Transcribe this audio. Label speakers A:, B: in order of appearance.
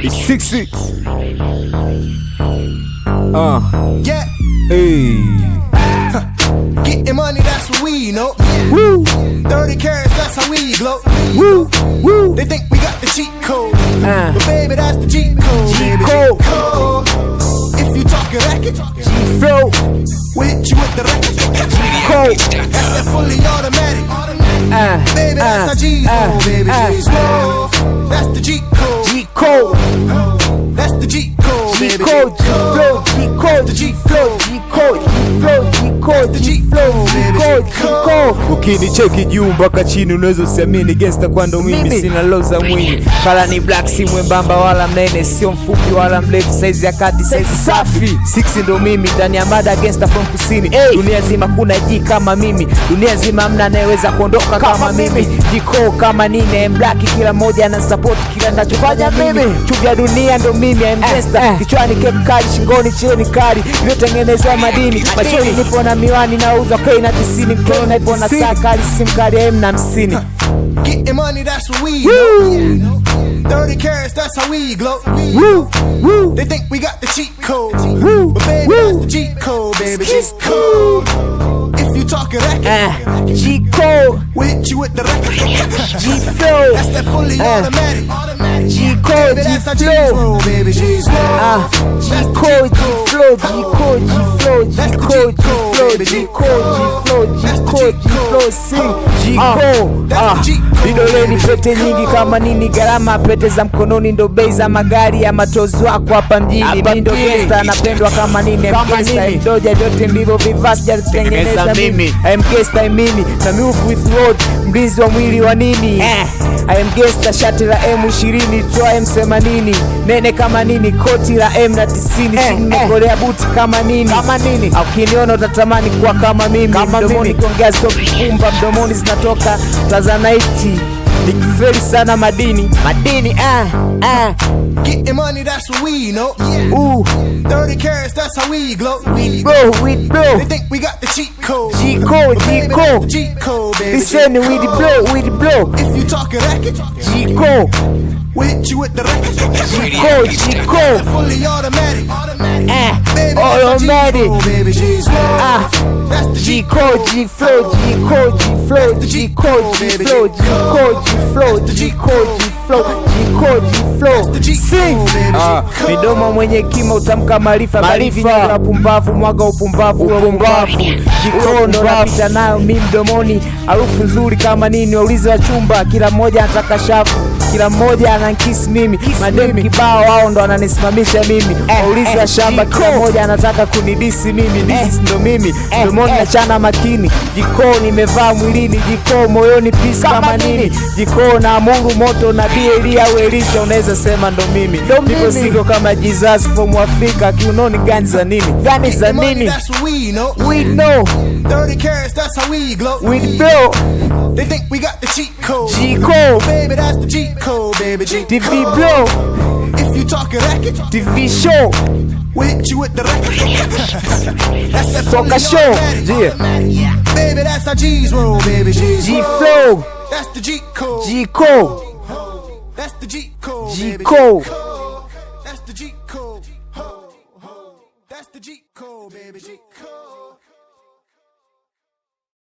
A: It's 6-6.
B: Yeah.
A: Hey.
B: Getting money, that's what we know.
A: Woo.
B: 30 carats, that's how we glow.
A: Woo. Woo.
B: They think we got the cheat code, but baby, that's the cheat code. Baby,
A: code.
B: If you talking racket,
A: G-Flow.
B: we'll hit you with the racket.
A: Code.
B: That's that fully automatic. Baby, that's our G's roll. Baby, G's roll. That's the G code.
A: G-Code.
B: That's the G code. Baby,
A: G-Code. G-Flow. G-Code.
B: The G flow.
A: G-Code. G-Flow. G-Code. G-Flow. G-Code. G-Code. Ukinicheki juu mpaka chini unaweza usiamini gangsta kwando mimi sina low za mwini. Kala ni black si mwembamba wala mnene, sio mfupi wala mrefu, size ya kati, size safi. 6 ndo mimi ndani ya mada gangsta from kusini. Dunia nzima kuna G kama mimi, dunia nzima hamna anayeweza kuondoka kama mimi. G-Code kama nine, black kila mmoja ana support kila ninachofanya mimi. Chuvya dunia ndo mimi, I'm gangsta. Kichwani cape kali, shingoni cheni kali, iliyotengenezwa madini. Machoni nipo na miwani nauza kwa na 90, mkono nipo na saa kali, simu kali M50.
B: Getting money, that's what we know. 30 carats, that's how we glow.
A: Woo, woo.
B: They think we got the cheat code,
A: Woo,
B: but baby,
A: woo.
B: that's the G code. Baby, G code. If you talking racket,
A: G-Code.
B: we'll hit you with the racket.
A: G-Flow.
B: That's that fully automatic.
A: G-Code.
B: Baby, that's our G's
A: G-Flow.
B: roll. Baby, G's roll.
A: G-Code. G-Flow. G-Code. G-Flow. G-Code. G-Flow. G-Code. G-Flow. G-Code. G-Flow. Sing. G-Code. Vidoleni pete nyingi kama nini, gharama pete za mkononi ndo bei za magari ya matozi wako hapa mjini. Mimi ndo gangsta napendwa kama nini, gangsta ndoja vyote ndivyo vivasi jatengeneza mimi. I am gangsta imini na move with road, mlinzi wa mwili wa nini. I am gangsta, shati la M20 toa M80, nene kama nini, koti la M90, nimekolea buti kama nini. Au kiniona utatamani kuwa kama mimi. Mdomoni kuongea ziko kifumba, mdomoni zinatoka Tanzanite. Nikifeli sana madini.
B: Getting money, that's what we know. 30 carats, that's how we glow.
A: We blow.
B: They think we got the cheat code,
A: G-Code.
B: but baby, that's the
A: G-Code.
B: G code. Baby,
A: Listen,
B: G
A: we
B: code.
A: the blow.
B: If you talking racket,
A: G-Code.
B: we'll hit you with the racket.
A: G-Code.
B: Fully automatic. Baby,
A: Automatic.
B: baby, G's roll. That's the G
A: G-Code. G-Flow. G-Code. G-Flow. G-Code. G-Flow. G-Code. G-Flow. G-Code. G-Flow. G-Code. G-Flow. Sing. Midomo mwenye kima utamka maarifa. Maarifa pumbavu mwaga upumbavu. G-Code ndo napita nayo mimi mdomoni, harufu nzuri kama nini. Waulize wa chumba, kila mmoja anataka shafu, kila mmoja anankisi mimi. Mademu kibao wao ndo wananisimamisha mimi. Waulize wa shamba, kila mmoja anataka kunidisi mimi. Disi ndo mimi, mdomoni nachana makini. G-Code nimevaa mwilini, G-Code moyoni peace kama nini. G-Code na Mungu moto na Elia au Elisha, unaweza sema ndo mimi. Nipo siko kama Jesus from Africa, kiunoni gani za nini? Gani za nini?
B: That's what we know.
A: We know.
B: 30 carats, that's how we glow.
A: We blow.
B: They think we got the cheat code,
A: G-Code.
B: baby, that's the G code. Baby, G
A: TV
B: code.
A: blow.
B: If you talking racket,
A: TV show.
B: we'll hit you with the racket. That's that
A: Soca
B: fully
A: show.
B: automatic. Baby, that's our G's roll. Baby, G's roll.
A: G-Flow.
B: That's the G code.
A: G-Code.
B: That's the G code. baby.
A: G-Code.
B: That's the G code. That's the G code, baby. G